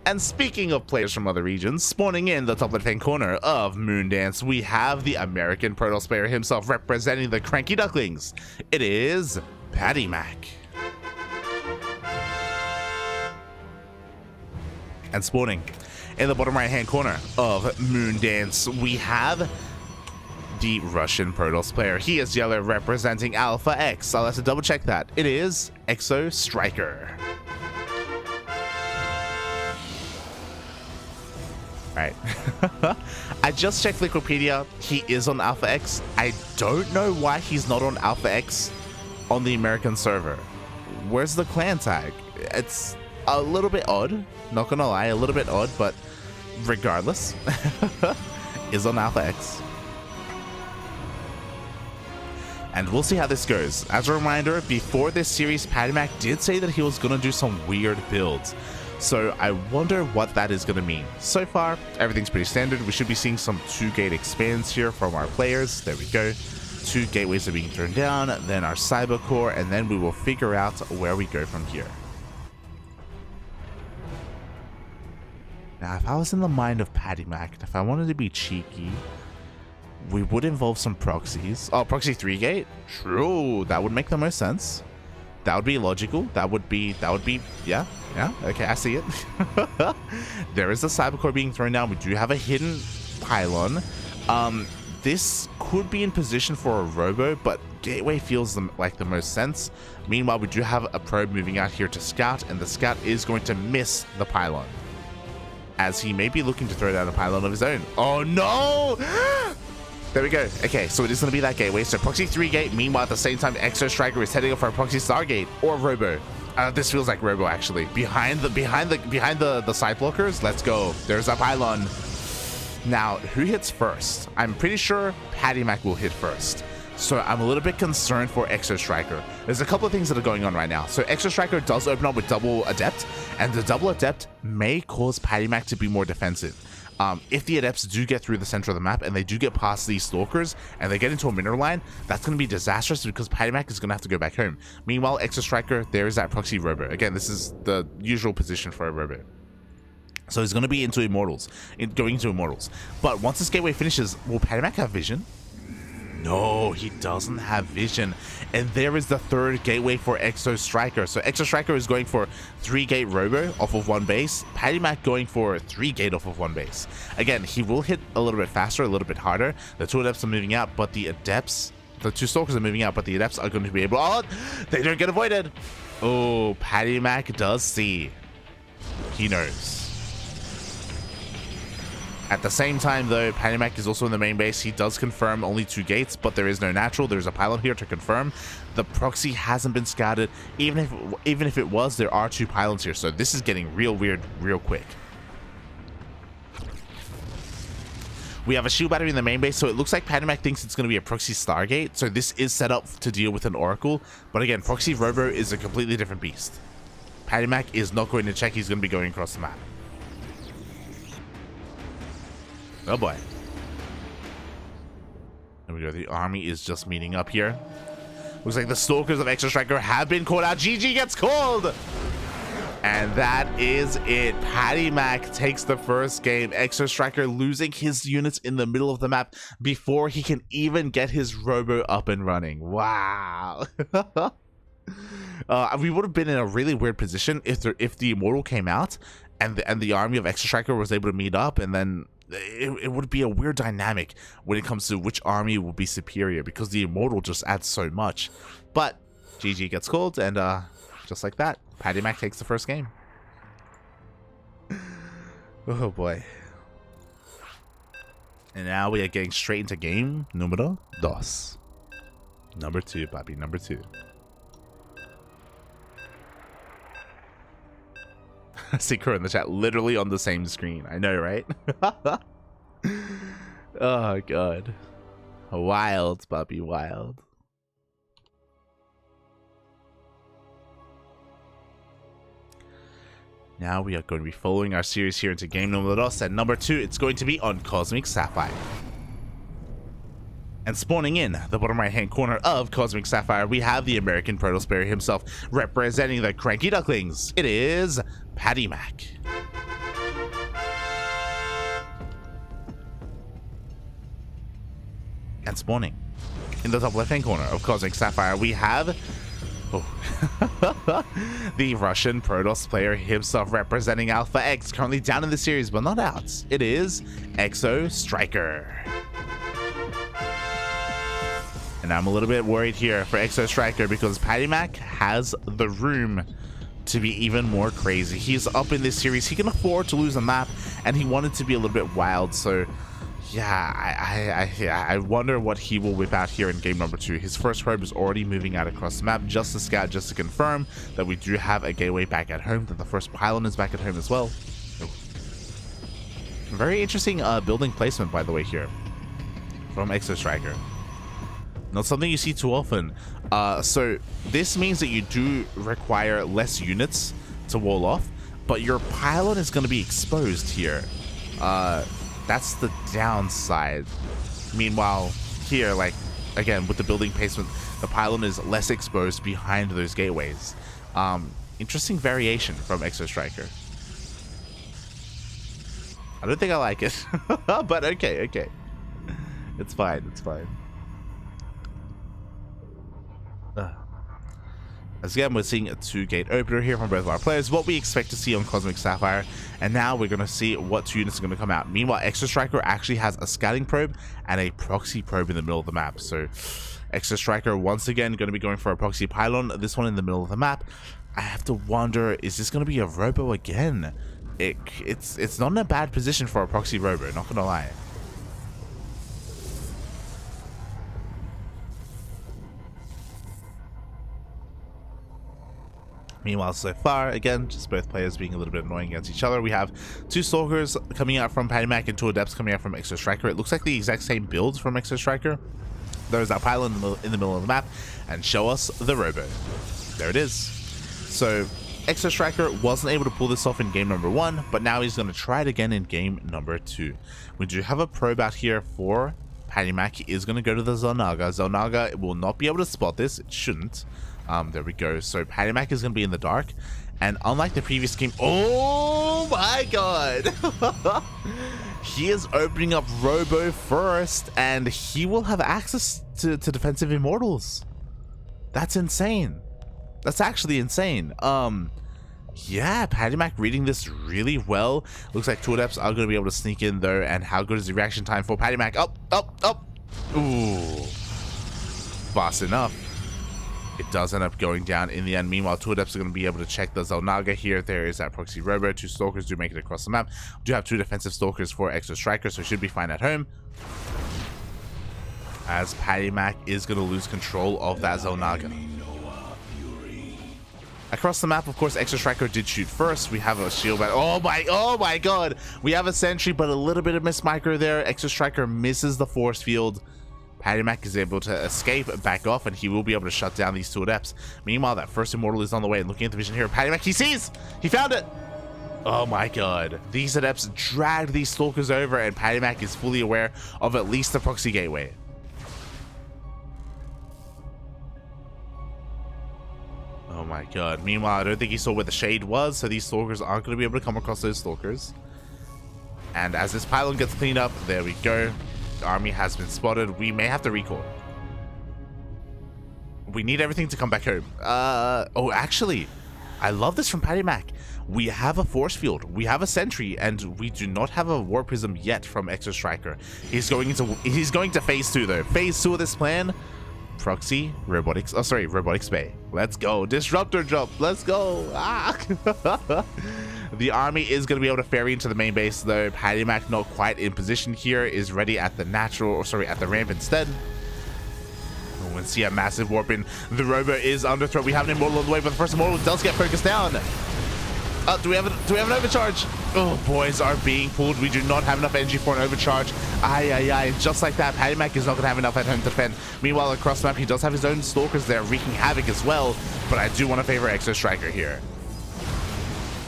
And speaking of players from other regions, spawning in the top left-hand corner of Moondance, we have the American Protoss player himself representing the CranKy Ducklings. It is PatyMac. And spawning in the bottom right-hand corner of Moondance, we have the Russian Protoss player. He is yellow, representing Alpha X. I'll have to double check that. It is Exostriker. Right. I just checked Wikipedia. He is on Alpha X. I don't know why he's not on Alpha X on the American server. Where's the clan tag? It's a little bit odd. Not gonna lie, a little bit odd, but regardless, is on Alpha X. And we'll see how this goes. As a reminder, before this series, PatyMac did say that he was gonna do some weird builds. So I wonder what that is going to mean. So far, everything's pretty standard. We should be seeing some 2-gate expands here from our players. There we go. 2 gateways are being thrown down, then our cyber core, and then we will figure out where we go from here. Now, if I was in the mind of PatyMac, if I wanted to be cheeky, we would involve some proxies. Oh, proxy 3-gate? True, that would make the most sense. That would be logical. That would be, yeah, okay, I see it. There is a cyber core being thrown down. We do have a hidden pylon. This could be in position for a robo, but gateway feels like the most sense. Meanwhile, we do have a probe moving out here to scout, and the scout is going to miss the pylon, as he may be looking to throw down a pylon of his own. Oh no! There we go. Okay, so it is going to be that gateway. So proxy 3-gate. Meanwhile, at the same time, Exostriker is heading up for a proxy Stargate or Robo. This feels like Robo actually. Behind the side blockers. Let's go. There's a pylon. Now, who hits first? I'm pretty sure PatyMac will hit first. So I'm a little bit concerned for Exostriker. There's a couple of things that are going on right now. So Exostriker does open up with double adept, and the double adept may cause PatyMac to be more defensive. If the adepts do get through the center of the map and they do get past these stalkers and they get into a mineral line, that's going to be disastrous because PatyMac is going to have to go back home. Meanwhile, Exostriker, there is that proxy robo. Again, this is the usual position for a robo. So he's going to be into Immortals, going into Immortals. But once this gateway finishes, will PatyMac have vision? No, he doesn't have vision. And there is the 3rd gateway for Exostriker. So Exostriker is going for 3-gate robo off of 1 base. PatyMac going for 3-gate off of 1 base. Again, he will hit a little bit faster, a little bit harder. The 2 adepts are moving out, but the 2 stalkers are moving out, but the adepts are going to be able, oh, they don't get avoided. Oh, PatyMac does see. He knows. At the same time, though, PatyMac is also in the main base. He does confirm only 2 gates, but there is no natural. There's a pylon here to confirm. The proxy hasn't been scouted. Even if it was, there are 2 pylons here. So this is getting real weird real quick. We have a shield battery in the main base, so it looks like PatyMac thinks it's going to be a proxy Stargate. So this is set up to deal with an Oracle. But again, proxy Robo is a completely different beast. PatyMac is not going to check. He's going to be going across the map. Oh boy. There we go. The army is just meeting up here. Looks like the stalkers of Exostriker have been called out. GG gets called! And that is it. PatyMac takes the first game. Exostriker losing his units in the middle of the map before he can even get his robo up and running. Wow. We would have been in a really weird position if the Immortal came out and the army of Exostriker was able to meet up, and then it would be a weird dynamic when it comes to which army will be superior, because the Immortal just adds so much. But GG gets called, and just like that, PatyMac takes the first game. Oh boy. And now we are getting straight into game número 2. Number 2, Bobby, number 2. Secret in the chat, literally on the same screen. I know, right? Oh god. Wild, Bobby, wild. Now we are going to be following our series here into game number 2, and number 2, it's going to be on Cosmic Sapphire. And spawning in the bottom right hand corner of Cosmic Sapphire, we have the American Protoss player himself representing the CranKy Ducklings. It is PatyMac. and spawning. In the top left-hand corner of Cosmic Sapphire, we have the Russian Protoss player himself representing Alpha X, currently down in the series, but not out. It is Exostriker. And I'm a little bit worried here for Exostriker because PatyMac has the room to be even more crazy. He's up in this series. He can afford to lose a map, and he wanted to be a little bit wild. So yeah, I wonder what he will whip out here in game number 2. His first probe is already moving out across the map just to scout, just to confirm that we do have a gateway back at home, that the first pylon is back at home as well. Very interesting building placement, by the way, here from Exostriker. Not something you see too often. So this means that you do require less units to wall off, but your pylon is going to be exposed here. That's the downside. Meanwhile, here, like, again, with the building placement, the pylon is less exposed behind those gateways. Interesting variation from Exostriker. I don't think I like it, but okay. It's fine, it's fine. As again, we're seeing a 2-gate opener here from both of our players, what we expect to see on Cosmic Sapphire, and now we're going to see what 2 units are going to come out. Meanwhile, Exostriker actually has a scouting probe and a proxy probe in the middle of the map. So Exostriker once again going to be going for a proxy pylon, this one in the middle of the map. I have to wonder, is this going to be a robo again? It's not in a bad position for a proxy robo, not going to lie. Meanwhile, so far, again, just both players being a little bit annoying against each other. We have 2 Stalkers coming out from PatyMac and 2 Adepts coming out from Exostriker. It looks like the exact same build from Exostriker. There's that pylon in the middle of the map, and show us the robo. There it is. So Exostriker wasn't able to pull this off in game number 1, but now he's going to try it again in game number 2. We do have a probe out here for PatyMac. He is going to go to the Zelnaga. Zelnaga will not be able to spot this. It shouldn't. There we go. So PatyMac is going to be in the dark, and unlike the previous game, oh my god, he is opening up Robo first, and he will have access to defensive immortals. That's insane. That's actually insane. Yeah, PatyMac reading this really well. Looks like 2 Adepts are going to be able to sneak in though, and how good is the reaction time for PatyMac? Up. Ooh, fast enough. It does end up going down in the end. Meanwhile, 2 Adepts are going to be able to check the Zelnaga here. There is that proxy robo. 2 Stalkers do make it across the map. We do have 2 defensive Stalkers for Exostriker, so should be fine at home. As PatyMac is going to lose control of that Zelnaga. Across the map, of course, Exostriker did shoot first. We have a shield back. Oh my god. We have a sentry, but a little bit of miss micro there. Exostriker misses the force field. PatyMac is able to escape, back off, and he will be able to shut down these 2 Adepts. Meanwhile, that first Immortal is on the way, and looking at the vision here, PatyMac, he sees! He found it! Oh my god. These Adepts dragged these Stalkers over, and PatyMac is fully aware of at least the proxy gateway. Oh my god. Meanwhile, I don't think he saw where the shade was, so these Stalkers aren't going to be able to come across those Stalkers. And as this pylon gets cleaned up, there we go. The army has been spotted. We may have to recall. We need everything to come back home. Oh, actually, I love this from PatyMac. We have a force field, we have a sentry, and we do not have a war prism yet from Exostriker. He's going to phase 2 though. Phase 2 of this plan. Proxy, robotics, oh sorry, robotics bay. Let's go. Disruptor jump. Let's go. Ah. The army is going to be able to ferry into the main base though. PatyMac not quite in position here, is ready at the at the ramp instead. Oh, and see a massive warp in. The robo is under threat. We have an Immortal on the way, but the first Immortal does get focused down. Do we have an overcharge? Oh, boys are being pulled. We do not have enough energy for an overcharge. Aye. Just like that, PatyMac is not going to have enough at home to defend. Meanwhile, across the map, he does have his own Stalkers there wreaking havoc as well. But I do want to favor Exostriker here.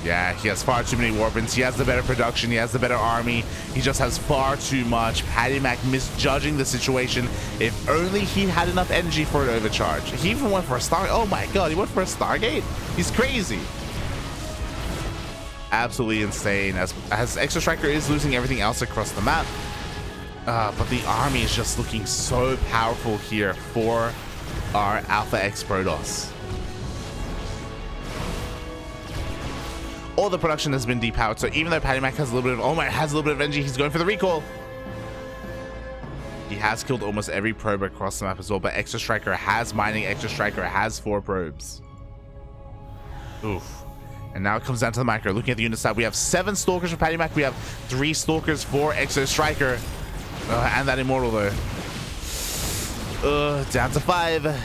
Yeah, he has far too many warpins. He has the better production. He has the better army. He just has far too much. PatyMac misjudging the situation. If only he had enough energy for an overcharge. He even went for a Star. Oh my god, he went for a Stargate? He's crazy. Absolutely insane. As Exostriker is losing everything else across the map. But the army is just looking so powerful here for our Alpha X Protoss. All the production has been depowered, so even though PatyMac has a little bit of has a little bit of energy, he's going for the recall. He has killed almost every probe across the map as well, but Exostriker has mining. Exostriker has 4 probes. Oof. And now it comes down to the micro. Looking at the unit side, we have 7 Stalkers for PatyMac. We have 3 Stalkers for Exostriker. And that Immortal, though. Down to 5.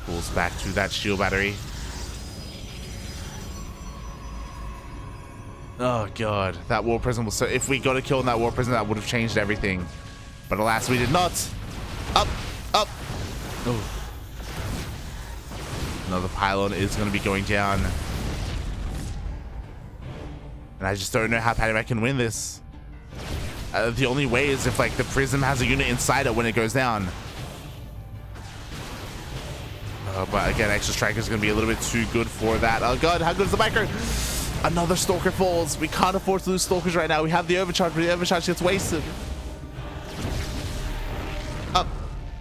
Pulls back to that shield battery. Oh, God. That War Prison was so... If we got a kill in that War Prison, that would have changed everything. But alas, we did not. Up. Up. Ooh. Another pylon is going to be going down. And I just don't know how PatyMac can win this. The only way is if, like, the Prism has a unit inside it when it goes down. But again, Exostriker is going to be a little bit too good for that. Oh, God. How good is the micro? Another Stalker falls. We can't afford to lose Stalkers right now. We have the overcharge, but the overcharge gets wasted. Up.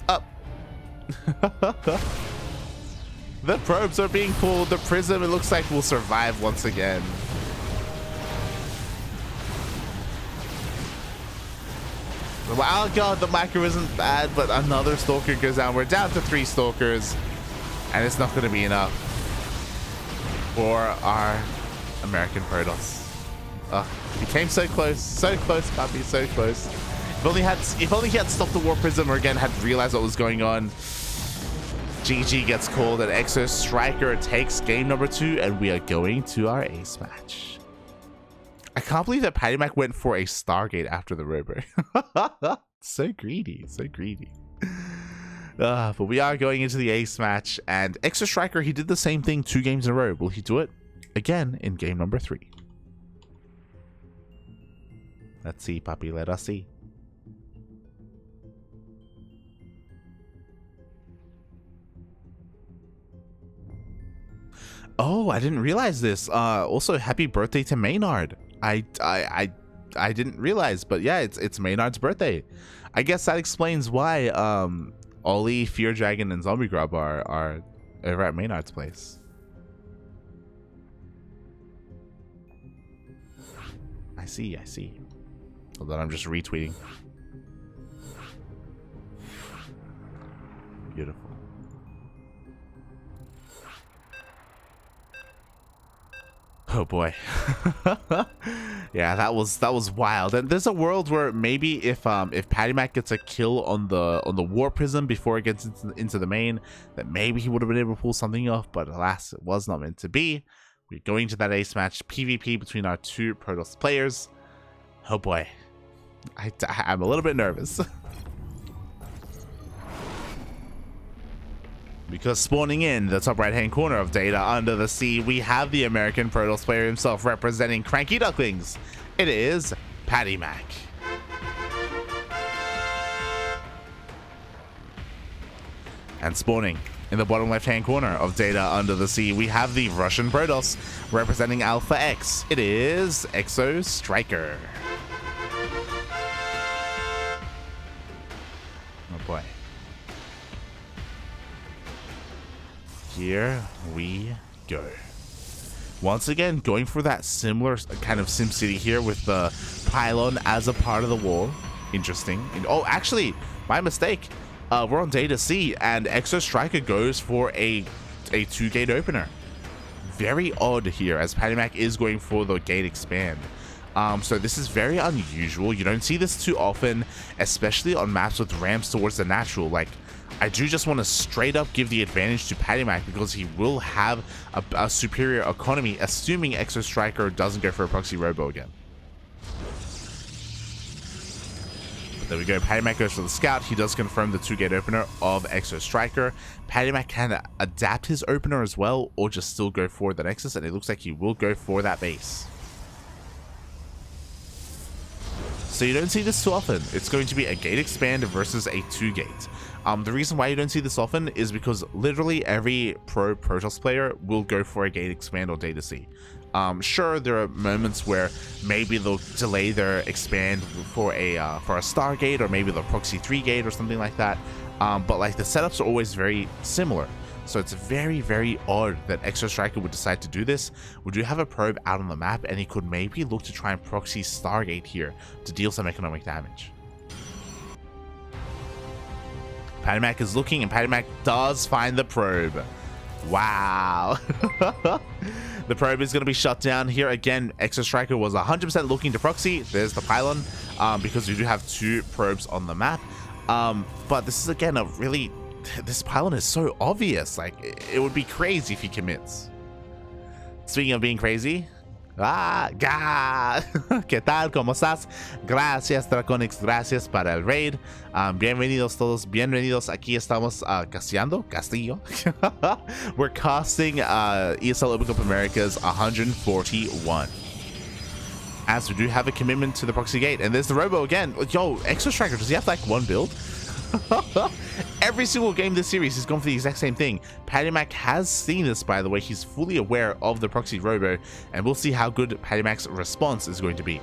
Up. The probes are being pulled. The Prism, it looks like, will survive once again. Oh, God, the micro isn't bad, but another Stalker goes down. We're down to 3 Stalkers, and it's not going to be enough for our American Protoss. He came so close, puppy, so close. If only he had stopped the War Prism, or again had realized what was going on. GG gets called, and Exostriker takes game number 2, and we are going to our ace match. I can't believe that PatyMac went for a Stargate after the Robo. So greedy, so greedy. But we are going into the ace match, and Exostriker, he did the same thing 2 games in a row. Will he do it again in game number 3? Let's see, puppy, let us see. Oh, I didn't realize this. Also, happy birthday to Maynard. I didn't realize, but yeah, it's Maynard's birthday. I guess that explains why Ollie, Fear Dragon, and Zombie Grub are over at Maynard's place. I see. Hold on, I'm just retweeting. Beautiful. Oh boy. Yeah, that was wild. And there's a world where maybe if PatyMac gets a kill on the War Prism before it gets into the main, that maybe he would have been able to pull something off, but alas, it was not meant to be. We're going to that ace match, PvP between our 2 Protoss players. Oh boy. I'm a little bit nervous. Because spawning in the top right hand corner of Data Under the Sea, we have the American Protoss player himself representing CranKy Ducklings. It is PatyMac. And spawning in the bottom left hand corner of Data Under the Sea, we have the Russian Protoss representing Alpha X. It is Exostriker. Oh boy. Here we go. Once again, going for that similar kind of SimCity here with the pylon as a part of the wall. Interesting. Oh, actually, my mistake. We're on Data C, and Exostriker goes for a 2-gate opener. Very odd here, as PatyMac is going for the gate expand. So this is very unusual. You don't see this too often, especially on maps with ramps towards the natural. Like, I do just want to straight up give the advantage to PatyMac because he will have a superior economy, assuming Exostriker doesn't go for a proxy robo again. But there we go. PatyMac goes for the scout. He does confirm the 2-gate opener of Exostriker. PatyMac can adapt his opener as well, or just still go for the Nexus, and it looks like he will go for that base. So you don't see this too often. It's going to be a gate expand versus a 2-gate. The reason why you don't see this often is because literally every pro Protoss player will go for a gate expand or data C. Sure, there are moments where maybe they'll delay their expand for a Stargate, or maybe they'll proxy 3-gate or something like that. But like the setups are always very similar. So it's very, very odd that Exostriker would decide to do this. We do have a probe out on the map, and he could maybe look to try and proxy Stargate here to deal some economic damage. PatyMac is looking, and PatyMac does find the probe. Wow. The probe is going to be shut down here. Again, Exostriker was 100% looking to proxy. There's the pylon, because we do have 2 probes on the map. But this is, again, a really... This pylon is so obvious. Like, it would be crazy if he commits. Speaking of being crazy... ¿Qué tal? ¿Cómo estás? Gracias, Draconics. Gracias para el raid. Bienvenidos todos. Bienvenidos. Aquí estamos Castillo. We're casting ESL Open Cup Americas 141. As we do have a commitment to the proxy gate. And there's the robo again. Yo, Exostriker, does he have like 1 build? Every single game this series he's gone for the exact same thing. PatyMac has seen this, by the way. He's fully aware of the proxy robo, and we'll see how good PatyMac's response is going to be.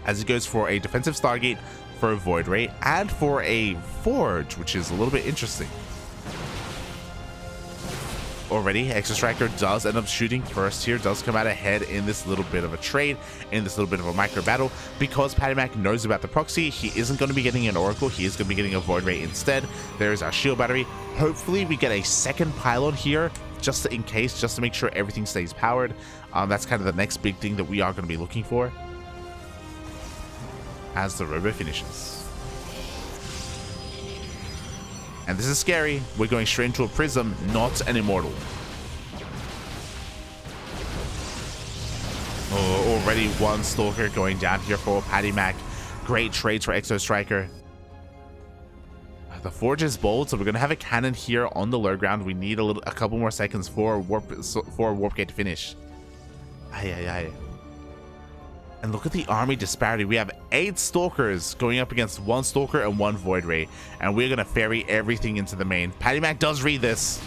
As he goes for a defensive Stargate, for a Void Ray, and for a Forge, which is a little bit interesting. Already, Exostriker does end up shooting first here, does come out ahead in this little bit of a trade, in this little bit of a micro battle. Because PatyMac knows about the proxy, he isn't going to be getting an Oracle, he is going to be getting a Void Ray instead. There's our shield battery. Hopefully we get a second pylon here, just in case, just to make sure everything stays powered. That's kind of the next big thing that we are going to be looking for as the robo finishes. And this is scary. We're going straight into a Prism, not an Immortal. Oh, already 1 Stalker going down here for PatyMac. Great trades for Exostriker. The Forge is bold, so we're going to have a cannon here on the low ground. We need a couple more seconds for a warp gate to finish. Aye. And look at the army disparity. We have 8 Stalkers going up against 1 Stalker and 1 Void Ray. And we're going to ferry everything into the main. PatyMac does read this.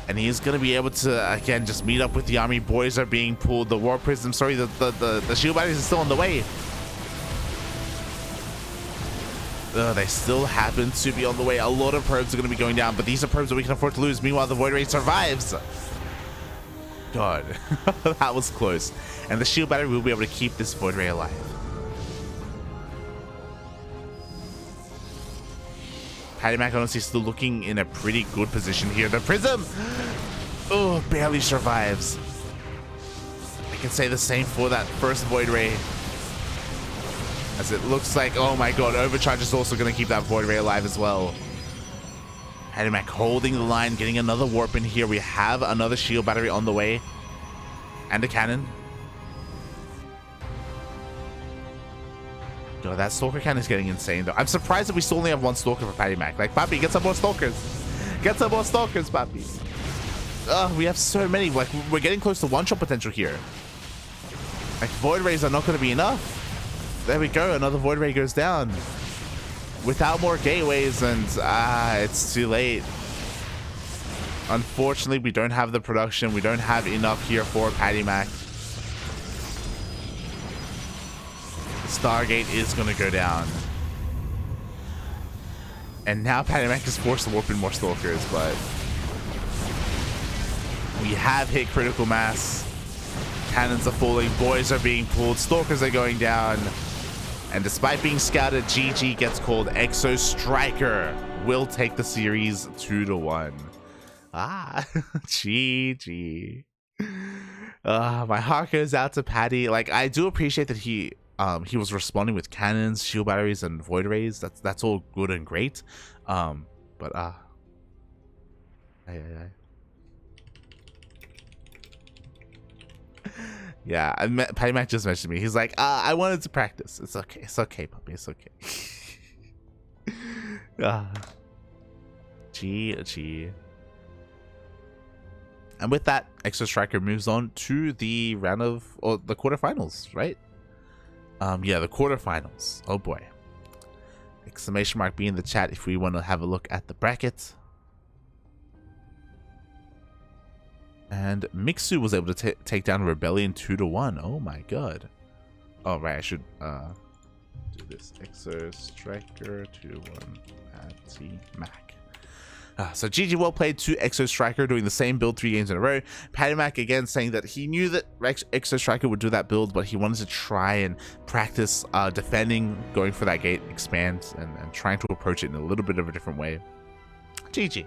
And he's going to be able to, again, just meet up with the army. Boys are being pulled. The War Prism, sorry, the shield batteries are still on the way. They still happen to be on the way. A lot of probes are going to be going down. But these are probes that we can afford to lose. Meanwhile, the Void Ray survives. God, that was close. And the shield battery will be able to keep this Void Ray alive. PatyMac honestly still looking in a pretty good position here. The Prism, oh, barely survives. I can say the same for that first Void Ray. As it looks like, oh my god, Overcharge is also going to keep that Void Ray alive as well. PatyMac holding the line, getting another warp in here. We have another shield battery on the way. And a cannon. God, that Stalker cannon is getting insane though. I'm surprised that we still only have 1 Stalker for PatyMac. Like, Papi, get some more Stalkers. Get some more Stalkers, Papi. We have so many. Like, we're getting close to 1-shot potential here. Like, Void Rays are not going to be enough. There we go. Another Void Ray goes down. Without more gateways, and it's too late. Unfortunately, we don't have the production. We don't have enough here for PatyMac. The Stargate is going to go down. And now PatyMac is forced to warp in more Stalkers, but we have hit critical mass. Cannons are falling. Boys are being pulled. Stalkers are going down. And despite being scouted, GG gets called. Exostriker will take the series 2-1. GG. My heart goes out to Patty. Like, I do appreciate that he was responding with cannons, shield batteries, and Void Rays. That's all good and great. Yeah, PatyMac just mentioned me. He's like, I wanted to practice. It's okay. It's okay, puppy. It's okay. GG. And with that, Exostriker moves on to the round of, or the quarterfinals, right? Yeah, the quarterfinals. Oh boy. Exclamation mark be in the chat if we want to have a look at the brackets. And Mixu was able to take down Rebellion 2-1. Oh my god. Oh right, I should do this. Exostriker 2-1 PatyMac. So GG, well played to Exostriker, doing the same build 3 games in a row. PatyMac again saying that he knew that Exostriker would do that build, but he wanted to try and practice defending, going for that gate expand, and trying to approach it in a little bit of a different way. GG.